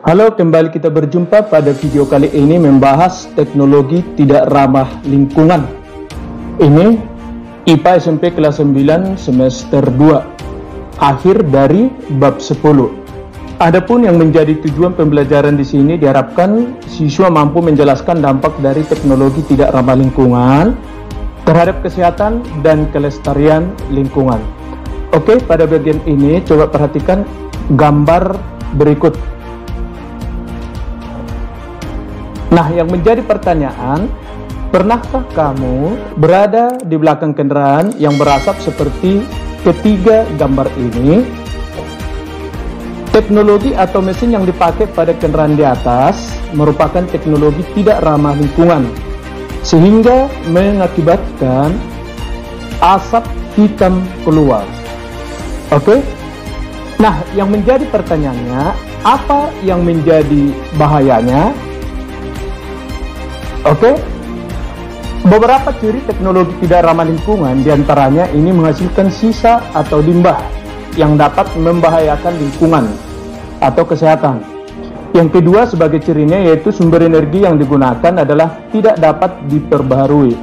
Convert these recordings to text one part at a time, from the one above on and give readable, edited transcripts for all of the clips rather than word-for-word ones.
Halo, kembali kita berjumpa pada video kali ini membahas teknologi tidak ramah lingkungan. Ini IPA SMP kelas 9 semester 2, akhir dari bab 10. Adapun yang menjadi tujuan pembelajaran di sini diharapkan siswa mampu menjelaskan dampak dari teknologi tidak ramah lingkungan terhadap kesehatan dan kelestarian lingkungan. Oke, pada bagian ini coba perhatikan gambar berikut. Nah, yang menjadi pertanyaan, pernahkah kamu berada di belakang kendaraan yang berasap seperti ketiga gambar ini? Teknologi atau mesin yang dipakai pada kendaraan di atas merupakan teknologi tidak ramah lingkungan, sehingga mengakibatkan asap hitam keluar. Oke? Nah, yang menjadi pertanyaannya, apa yang menjadi bahayanya? Oke, beberapa ciri teknologi tidak ramah lingkungan diantaranya ini menghasilkan sisa atau limbah yang dapat membahayakan lingkungan atau kesehatan. Yang kedua sebagai cirinya yaitu sumber energi yang digunakan adalah tidak dapat diperbaharui.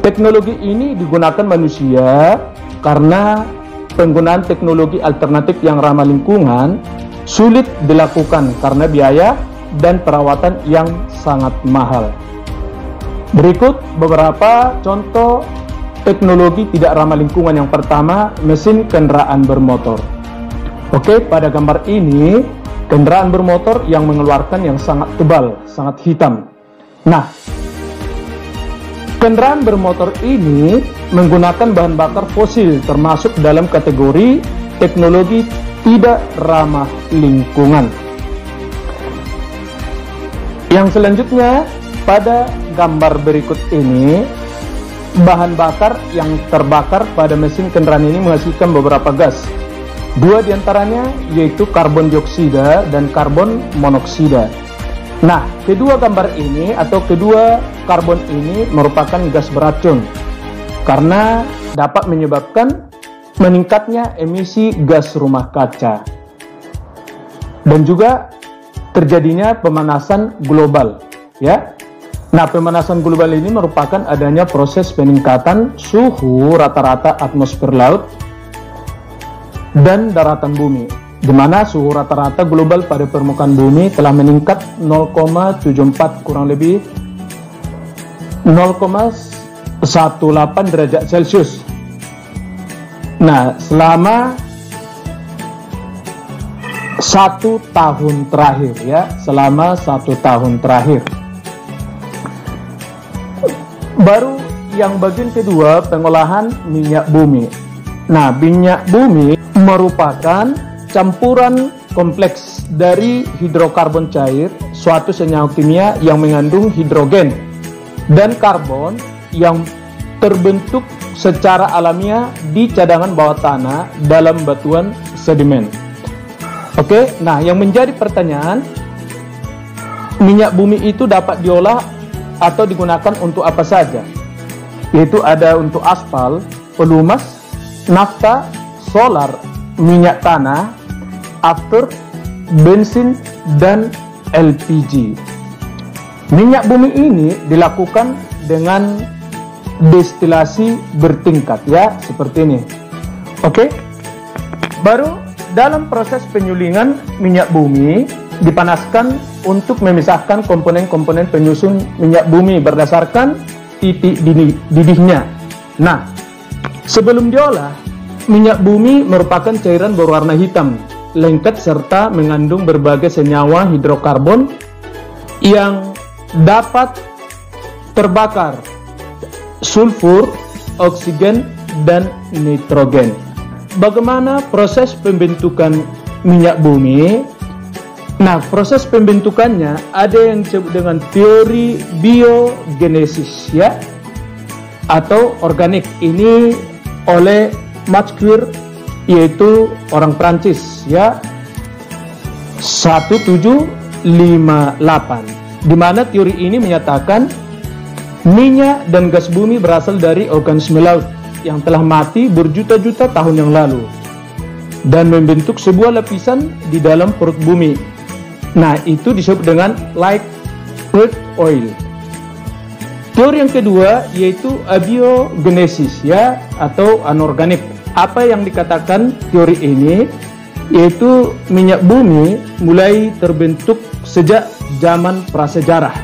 Teknologi ini digunakan manusia karena penggunaan teknologi alternatif yang ramah lingkungan sulit dilakukan karena biaya dan perawatan yang sangat mahal. Berikut beberapa contoh teknologi tidak ramah lingkungan. Yang pertama, mesin kendaraan bermotor. Oke, pada gambar ini kendaraan bermotor yang mengeluarkan yang sangat tebal, sangat hitam. Nah, kendaraan bermotor ini menggunakan bahan bakar fosil termasuk dalam kategori teknologi tidak ramah lingkungan. Yang selanjutnya, pada gambar berikut ini, bahan bakar yang terbakar pada mesin kendaraan ini menghasilkan beberapa gas. Dua diantaranya yaitu karbon dioksida dan karbon monoksida. Nah, kedua gambar ini atau kedua karbon ini merupakan gas beracun karena dapat menyebabkan meningkatnya emisi gas rumah kaca dan juga terjadinya pemanasan global, ya. Nah, pemanasan global ini merupakan adanya proses peningkatan suhu rata-rata atmosfer laut dan daratan bumi, di mana suhu rata-rata global pada permukaan bumi telah meningkat 0,74 kurang lebih 0,18 derajat Celcius. Nah, selama 1 tahun terakhir, ya, selama 1 tahun terakhir. Baru yang bagian kedua, pengolahan minyak bumi. Nah, minyak bumi merupakan campuran kompleks dari hidrokarbon cair, suatu senyawa kimia yang mengandung hidrogen dan karbon yang terbentuk secara alamiah di cadangan bawah tanah dalam batuan sedimen. Oke, nah yang menjadi pertanyaan, minyak bumi itu dapat diolah atau digunakan untuk apa saja? Yaitu ada untuk aspal, pelumas, nafta, solar, minyak tanah, after, bensin, dan LPG. Minyak bumi ini dilakukan dengan destilasi bertingkat, ya, seperti ini. Oke, baru dalam proses penyulingan minyak bumi dipanaskan untuk memisahkan komponen-komponen penyusun minyak bumi berdasarkan titik didihnya. Nah, sebelum diolah, minyak bumi merupakan cairan berwarna hitam, lengket serta mengandung berbagai senyawa hidrokarbon yang dapat terbakar, sulfur, oksigen, dan nitrogen. Bagaimana proses pembentukan minyak bumi? Nah, proses pembentukannya ada yang disebut dengan teori biogenesis, ya, atau organik. Ini oleh Max Curie, yaitu orang Prancis, ya, 1758, di mana teori ini menyatakan minyak dan gas bumi berasal dari organisme laut yang telah mati berjuta-juta tahun yang lalu dan membentuk sebuah lapisan di dalam perut bumi Nah, itu disebut dengan light crude oil. Teori yang kedua yaitu abiogenesis, ya, atau anorganik. Apa yang dikatakan teori ini yaitu minyak bumi mulai terbentuk sejak zaman prasejarah,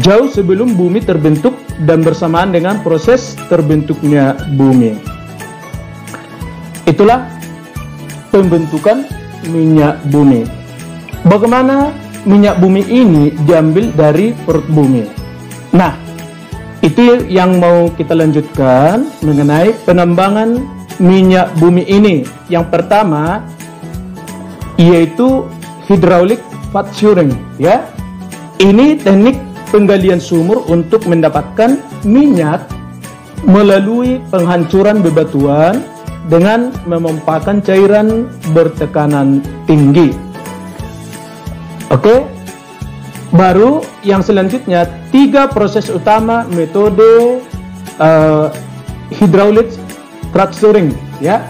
jauh sebelum bumi terbentuk dan bersamaan dengan proses terbentuknya bumi. Itulah pembentukan minyak bumi. Bagaimana minyak bumi ini diambil dari perut bumi? Nah, itu yang mau kita lanjutkan mengenai penambangan minyak bumi ini. Yang pertama yaitu hydraulic fracturing, ya. Ini teknik penggalian sumur untuk mendapatkan minyak melalui penghancuran bebatuan dengan memompakan cairan bertekanan tinggi. Oke. Baru yang selanjutnya 3 proses utama metode hydraulic fracturing, ya.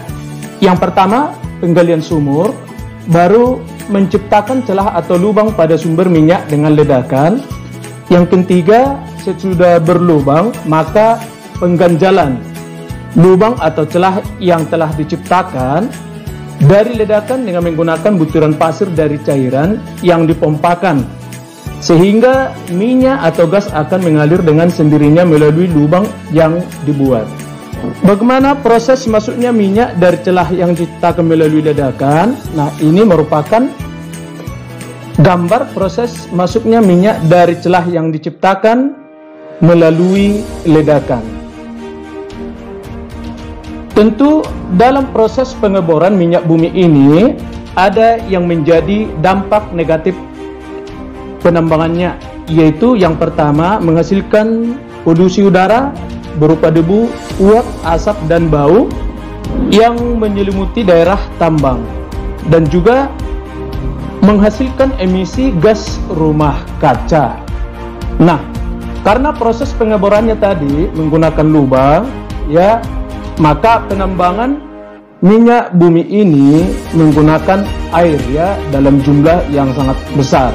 Yang pertama penggalian sumur, baru menciptakan celah atau lubang pada sumber minyak dengan ledakan. Yang ketiga, sesudah berlubang maka pengganjalan lubang atau celah yang telah diciptakan dari ledakan dengan menggunakan butiran pasir dari cairan yang dipompakan, sehingga minyak atau gas akan mengalir dengan sendirinya melalui lubang yang dibuat. Bagaimana proses masuknya minyak dari celah yang diciptakan melalui ledakan? Nah, ini merupakan gambar proses masuknya minyak dari celah yang diciptakan melalui ledakan. Tentu dalam proses pengeboran minyak bumi ini ada yang menjadi dampak negatif penambangannya, yaitu yang pertama menghasilkan polusi udara berupa debu, uap, asap, dan bau yang menyelimuti daerah tambang, dan juga menghasilkan emisi gas rumah kaca. Nah, karena proses pengeborannya tadi menggunakan lubang, ya, maka penambangan minyak bumi ini menggunakan air, ya, dalam jumlah yang sangat besar,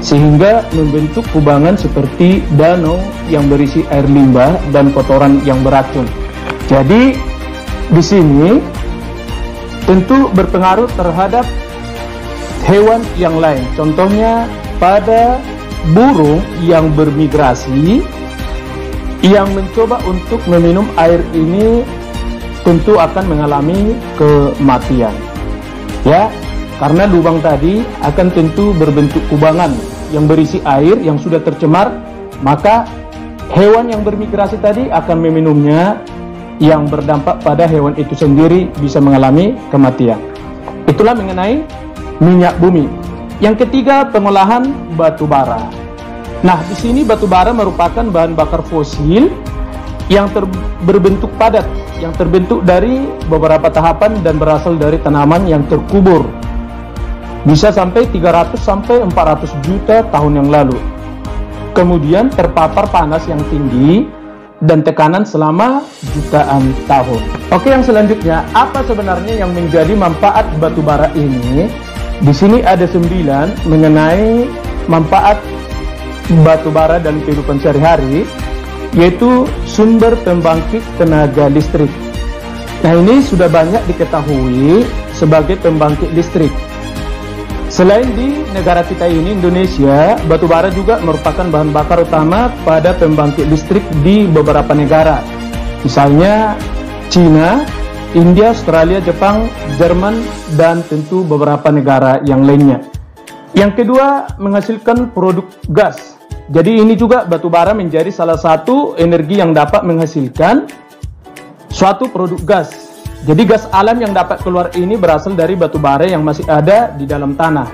sehingga membentuk kubangan seperti danau yang berisi air limbah dan kotoran yang beracun. Jadi di sini tentu berpengaruh terhadap hewan yang lain. Contohnya pada burung yang bermigrasi yang mencoba untuk meminum air ini tentu akan mengalami kematian, ya. Karena lubang tadi akan tentu berbentuk kubangan yang berisi air yang sudah tercemar, maka hewan yang bermigrasi tadi akan meminumnya, yang berdampak pada hewan itu sendiri bisa mengalami kematian. Itulah mengenai minyak bumi. Yang ketiga, pengolahan batu bara. Nah, di sini batu bara merupakan bahan bakar fosil yang berbentuk padat, yang terbentuk dari beberapa tahapan dan berasal dari tanaman yang terkubur. Bisa sampai 300 sampai 400 juta tahun yang lalu. Kemudian terpapar panas yang tinggi dan tekanan selama jutaan tahun. Oke, yang selanjutnya, apa sebenarnya yang menjadi manfaat batu bara ini? Di sini ada 9 mengenai manfaat batu bara dan kehidupan sehari-hari, yaitu sumber pembangkit tenaga listrik. Nah, ini sudah banyak diketahui sebagai pembangkit listrik. Selain di negara kita ini, Indonesia, batu bara juga merupakan bahan bakar utama pada pembangkit listrik di beberapa negara. Misalnya China, India, Australia, Jepang, Jerman, dan tentu beberapa negara yang lainnya. Yang kedua, menghasilkan produk gas. Jadi ini juga batu bara menjadi salah satu energi yang dapat menghasilkan suatu produk gas. Jadi gas alam yang dapat keluar ini berasal dari batu bara yang masih ada di dalam tanah.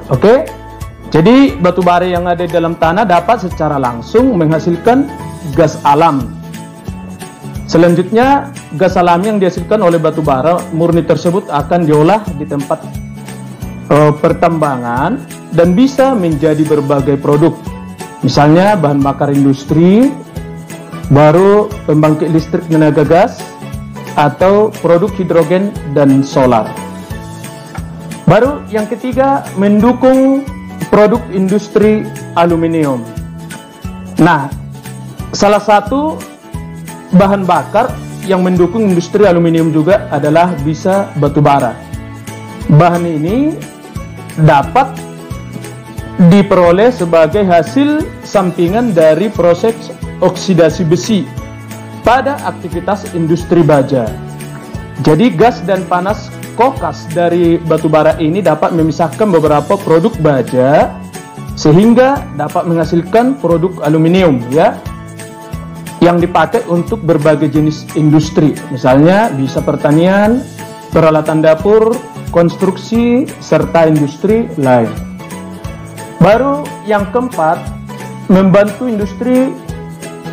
Oke? Jadi batu bara yang ada di dalam tanah dapat secara langsung menghasilkan gas alam. Selanjutnya, gas alam yang dihasilkan oleh batu bara murni tersebut akan diolah di tempat pertambangan dan bisa menjadi berbagai produk. Misalnya bahan bakar industri, baru pembangkit listrik tenaga gas, atau produk hidrogen dan solar. Baru yang ketiga, mendukung produk industri aluminium. Nah, salah satu bahan bakar yang mendukung industri aluminium juga adalah bisa batu bara. Bahan ini dapat diperoleh sebagai hasil sampingan dari proses oksidasi besi pada aktivitas industri baja. Jadi gas dan panas kokas dari batu bara ini dapat memisahkan beberapa produk baja sehingga dapat menghasilkan produk aluminium ya, yang dipakai untuk berbagai jenis industri, misalnya bisa pertanian, peralatan dapur, konstruksi, serta industri lain. Baru yang keempat, membantu industri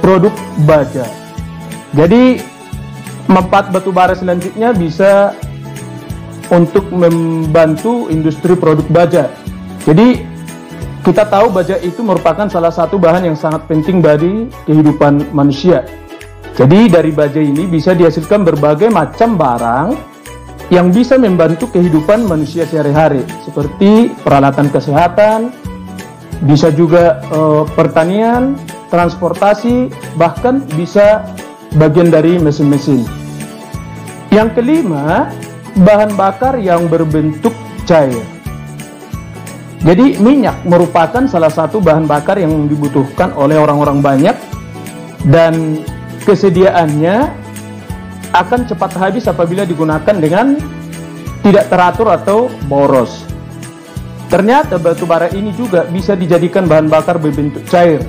produk baja. Jadi manfaat batu bara selanjutnya bisa untuk membantu industri produk baja. Jadi kita tahu baja itu merupakan salah satu bahan yang sangat penting dari kehidupan manusia. Jadi dari baja ini bisa dihasilkan berbagai macam barang yang bisa membantu kehidupan manusia sehari-hari, seperti peralatan kesehatan, bisa juga pertanian, transportasi, bahkan bisa bagian dari mesin-mesin. Yang kelima, bahan bakar yang berbentuk cair. Jadi minyak merupakan salah satu bahan bakar yang dibutuhkan oleh orang-orang banyak dan kesediaannya akan cepat habis apabila digunakan dengan tidak teratur atau boros. Ternyata batu bara ini juga bisa dijadikan bahan bakar berbentuk cair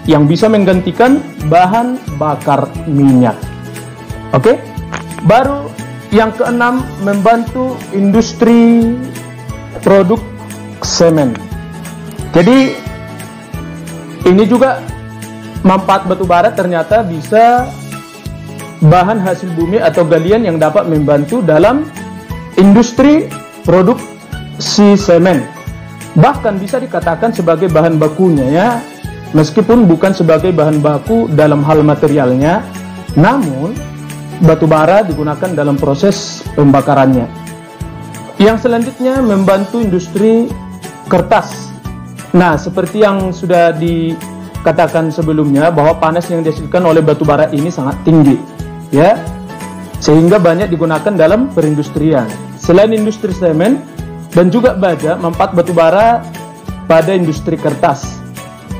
yang bisa menggantikan bahan bakar minyak. Oke? Baru yang keenam, membantu industri produk semen. Jadi ini juga manfaat batu bara, ternyata bisa bahan hasil bumi atau galian yang dapat membantu dalam industri produksi semen. Bahkan bisa dikatakan sebagai bahan bakunya ya, meskipun bukan sebagai bahan baku dalam hal materialnya, namun batu bara digunakan dalam proses pembakarannya. Yang selanjutnya, membantu industri kertas. Nah, seperti yang sudah dikatakan sebelumnya, bahwa panas yang dihasilkan oleh batu bara ini sangat tinggi ya, sehingga banyak digunakan dalam perindustrian. Selain industri semen dan juga baja, manfaat batu bara pada industri kertas.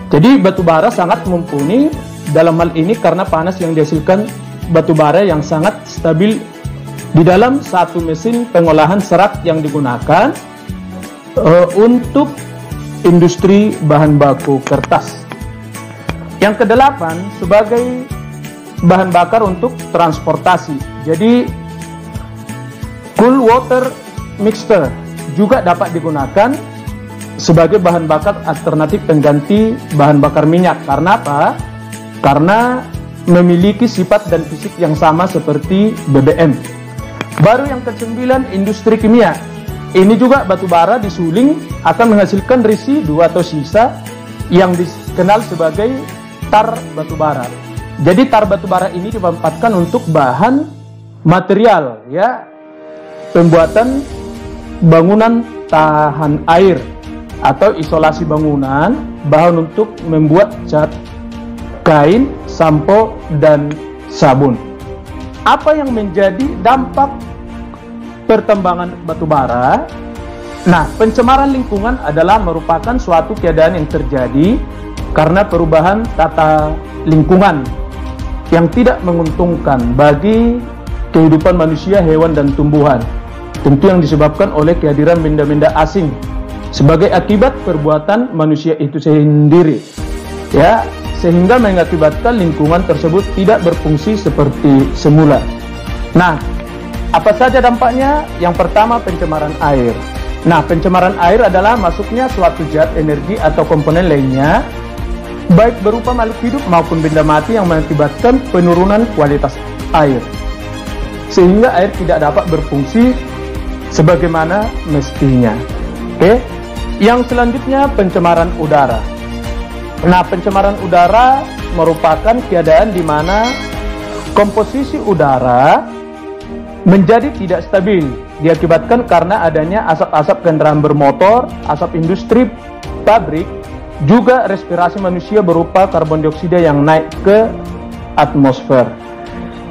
Jadi batu bara sangat mumpuni dalam hal ini karena panas yang dihasilkan batu bara yang sangat stabil di dalam satu mesin pengolahan serat yang digunakan untuk industri bahan baku kertas. Yang kedelapan, sebagai bahan bakar untuk transportasi. Jadi cool water mixture juga dapat digunakan sebagai bahan bakar alternatif pengganti bahan bakar minyak. Karena apa? Karena memiliki sifat dan fisik yang sama seperti BBM. Baru yang ke-9, industri kimia. Ini juga batu bara disuling akan menghasilkan residu atau sisa yang dikenal sebagai tar batu bara. Jadi tar batu bara ini dimanfaatkan untuk bahan material ya, pembuatan bangunan tahan air atau isolasi bangunan, bahan untuk membuat cat, kain, sampo, dan sabun. Apa yang menjadi dampak pertambangan batu bara? Nah, pencemaran lingkungan adalah merupakan suatu keadaan yang terjadi karena perubahan tata lingkungan yang tidak menguntungkan bagi kehidupan manusia, hewan, dan tumbuhan. Tentu yang disebabkan oleh kehadiran benda-benda asing sebagai akibat perbuatan manusia itu sendiri. Ya, sehingga mengakibatkan lingkungan tersebut tidak berfungsi seperti semula. Nah, apa saja dampaknya? Yang pertama, pencemaran air. Nah, pencemaran air adalah masuknya suatu zat, energi, atau komponen lainnya, baik berupa makhluk hidup maupun benda mati, yang mengakibatkan penurunan kualitas air, sehingga air tidak dapat berfungsi sebagaimana mestinya. Oke. Yang selanjutnya, pencemaran udara. Nah, pencemaran udara merupakan keadaan di mana komposisi udara menjadi tidak stabil diakibatkan karena adanya asap-asap kendaraan bermotor, asap industri, pabrik, juga respirasi manusia berupa karbon dioksida yang naik ke atmosfer.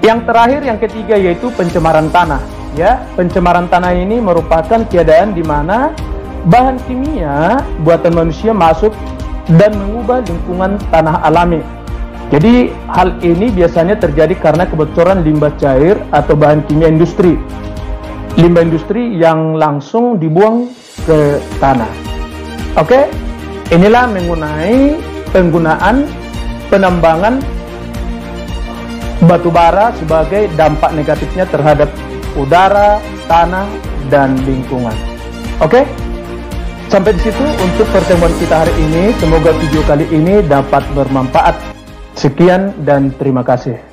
Yang terakhir, yang ketiga, yaitu pencemaran tanah. Ya, pencemaran tanah ini merupakan keadaan di mana bahan kimia buatan manusia masuk dan mengubah lingkungan tanah alami. Jadi hal ini biasanya terjadi karena kebocoran limbah cair atau bahan kimia industri. Limbah industri yang langsung dibuang ke tanah. Oke, inilah mengenai penggunaan penambangan batu bara sebagai dampak negatifnya terhadap udara, tanah, dan lingkungan. Oke, sampai di situ untuk pertemuan kita hari ini. Semoga video kali ini dapat bermanfaat. Sekian dan terima kasih.